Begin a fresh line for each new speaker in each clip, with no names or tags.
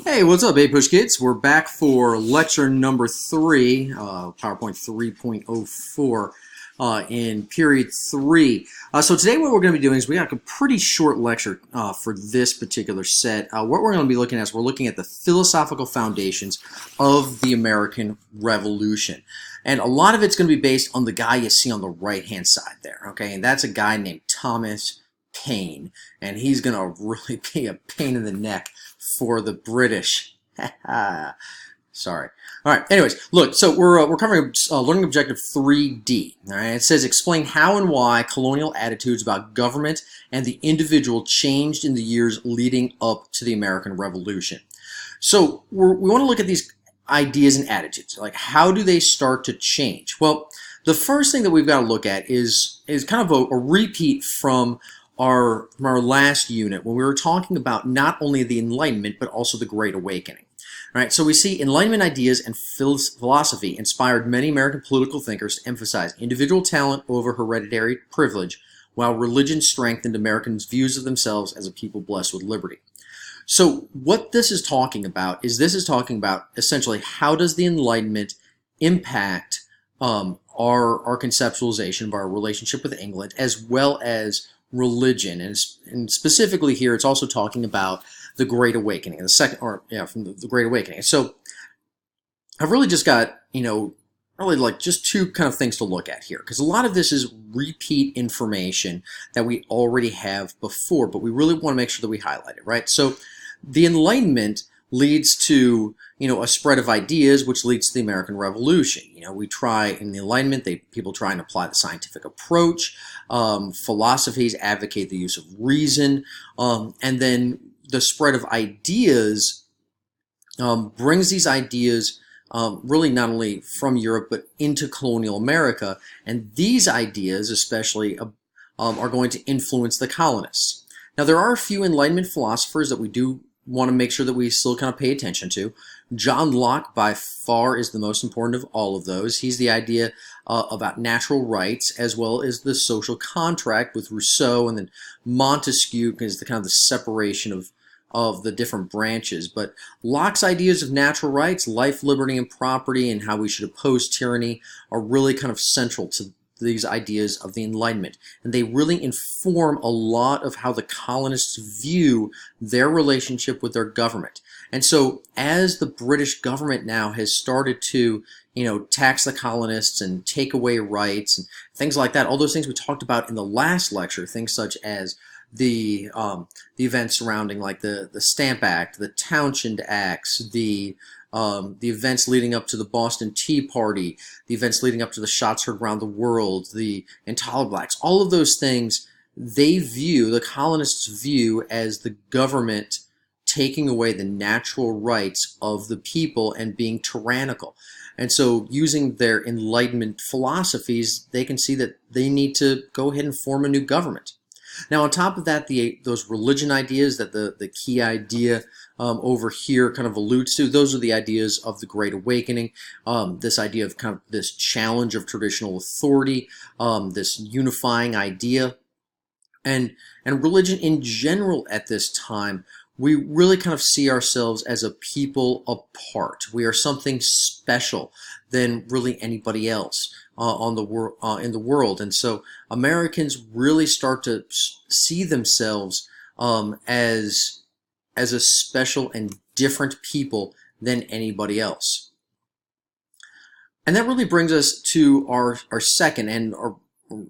Hey, what's up, Push Kids? We're back for lecture number 3, PowerPoint 3.04 in period 3. So today what we're going to be doing is we got a pretty short lecture for this particular set. What we're going to be looking at is we're looking at the philosophical foundations of the American Revolution. And a lot of it's going to be based on the guy you see on the right-hand side there, okay? And that's a guy named Thomas Paine. And he's going to really be a pain in the neck for the British. Sorry. All right. Anyways, look. So we're covering learning objective 3D. All right. It says explain how and why colonial attitudes about government and the individual changed in the years leading up to the American Revolution. So we want to look at these ideas and attitudes. Like, how do they start to change? Well, the first thing that we've got to look at is kind of a repeat from our last unit when we were talking about not only the Enlightenment but also the Great Awakening. All right, so we see Enlightenment ideas and philosophy inspired many American political thinkers to emphasize individual talent over hereditary privilege, while religion strengthened Americans' views of themselves as a people blessed with liberty. So what this is talking about is essentially how does the Enlightenment impact our conceptualization of our relationship with England, as well as religion, and specifically here it's also talking about the Great Awakening, and from the Great Awakening. So I've really just got really like just two kind of things to look at here, because a lot of this is repeat information that we already have before, but we really want to make sure that we highlight it, right? So the Enlightenment leads to a spread of ideas, which leads to the American Revolution. We try in the Enlightenment, people try and apply the scientific approach. Philosophies advocate the use of reason, and then the spread of ideas brings these ideas really not only from Europe but into colonial America, and these ideas especially are going to influence the colonists. Now, there are a few Enlightenment philosophers that we do want to make sure that we still kind of pay attention to. John Locke, by far, is the most important of all of those. He's the idea about natural rights, as well as the social contract with Rousseau, and then Montesquieu is the kind of the separation of the different branches. But Locke's ideas of natural rights, life, liberty, and property, and how we should oppose tyranny are really kind of central to these ideas of the Enlightenment, and they really inform a lot of how the colonists view their relationship with their government. And so as the British government now has started to tax the colonists and take away rights and things like that, all those things we talked about in the last lecture, things such as the events surrounding like the Stamp Act, the Townshend Acts, the events leading up to the Boston Tea Party, the events leading up to the shots heard around the world, the Intolerant Blacks, all of those things, the colonists view as the government taking away the natural rights of the people and being tyrannical. And so using their Enlightenment philosophies, they can see that they need to go ahead and form a new government. Now, on top of that, those religion ideas that the key idea over here kind of alludes to, those are the ideas of the Great Awakening, this idea of kind of this challenge of traditional authority, this unifying idea, and religion in general at this time. We really kind of see ourselves as a people apart. We are something special than really anybody else in the world, and so Americans really start to see themselves as a special and different people than anybody else. And that really brings us to our second and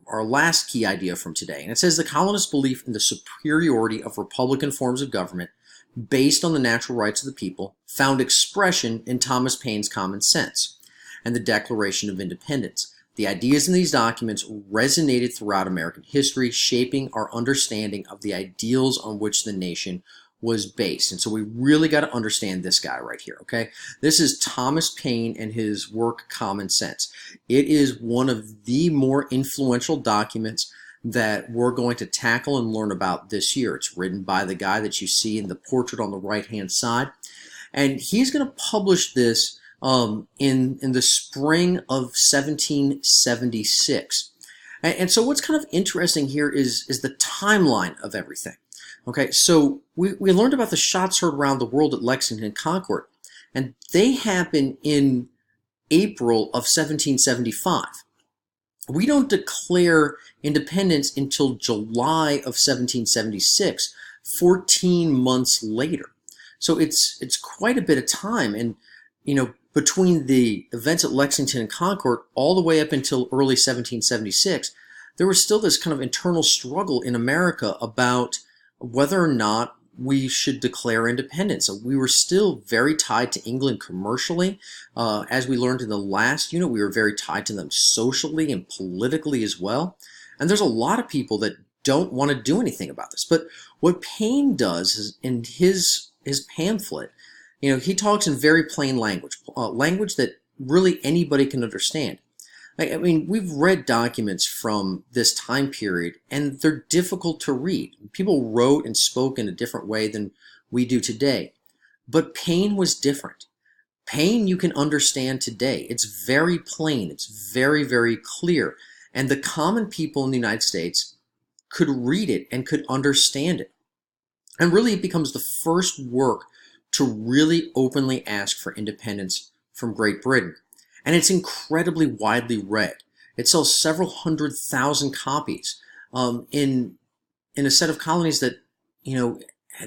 our last key idea from today. And it says the colonists' belief in the superiority of republican forms of government based on the natural rights of the people found expression in Thomas Paine's Common Sense and the Declaration of Independence. The ideas in these documents resonated throughout American history, shaping our understanding of the ideals on which the nation was based. And so we really got to understand this guy right here, okay? This is Thomas Paine and his work Common Sense. It is one of the more influential documents that we're going to tackle and learn about this year. It's written by the guy that you see in the portrait on the right-hand side. And he's going to publish this in the spring of 1776. And so what's kind of interesting here is the timeline of everything. Okay, so we learned about the shots heard around the world at Lexington and Concord, and they happen in April of 1775. We don't declare independence until July of 1776, 14 months later. So it's quite a bit of time, and between the events at Lexington and Concord all the way up until early 1776, there was still this kind of internal struggle in America about whether or not we should declare independence. So we were still very tied to England commercially. As we learned in the last unit, we were very tied to them socially and politically as well. And there's a lot of people that don't want to do anything about this. But what Paine does is in his pamphlet, he talks in very plain language, language that really anybody can understand. I mean, we've read documents from this time period, and they're difficult to read. People wrote and spoke in a different way than we do today. But Paine was different. Paine you can understand today. It's very plain. It's very, very clear. And the common people in the United States could read it and could understand it. And really, it becomes the first work to really openly ask for independence from Great Britain. And it's incredibly widely read. It sells several 100,000 copies in a set of colonies that,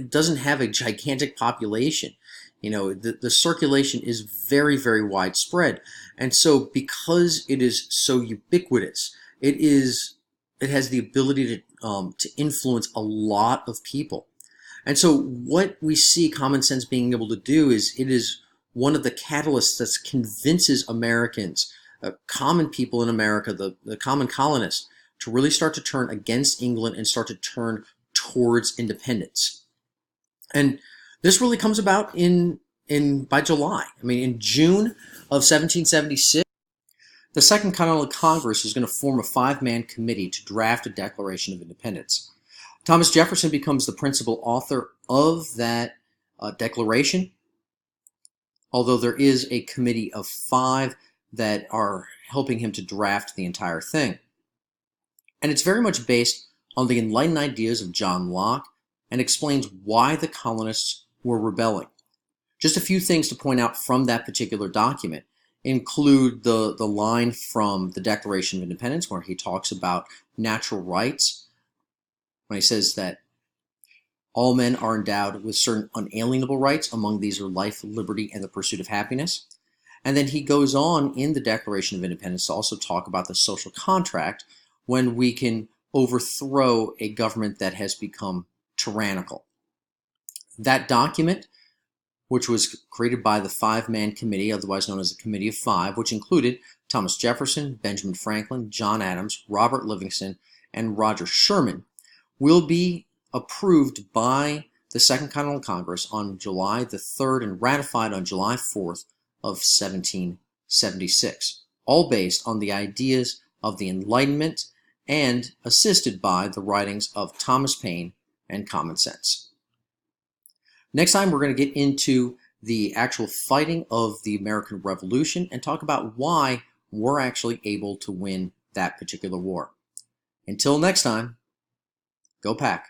doesn't have a gigantic population. The circulation is very, very widespread. And so because it is so ubiquitous, it has the ability to influence a lot of people. And so what we see common sense being able to do is it is one of the catalysts that convinces Americans, common people in America, the common colonists, to really start to turn against England and start to turn towards independence. And this really comes about by July. I mean, in June of 1776, the Second Continental Congress is going to form a 5-man committee to draft a Declaration of Independence. Thomas Jefferson becomes the principal author of that declaration, although there is a committee of 5 that are helping him to draft the entire thing. And it's very much based on the enlightened ideas of John Locke and explains why the colonists were rebelling. Just a few things to point out from that particular document include the line from the Declaration of Independence where he talks about natural rights, when he says that all men are endowed with certain unalienable rights. Among these are life, liberty, and the pursuit of happiness. And then he goes on in the Declaration of Independence to also talk about the social contract when we can overthrow a government that has become tyrannical. That document, which was created by the 5-man committee, otherwise known as the Committee of 5, which included Thomas Jefferson, Benjamin Franklin, John Adams, Robert Livingston, and Roger Sherman, will be approved by the Second Continental Congress on July the 3rd and ratified on July 4th of 1776, all based on the ideas of the Enlightenment and assisted by the writings of Thomas Paine and common sense. Next time, we're going to get into the actual fighting of the American Revolution and talk about why we're actually able to win that particular war. Until next time, go Pack.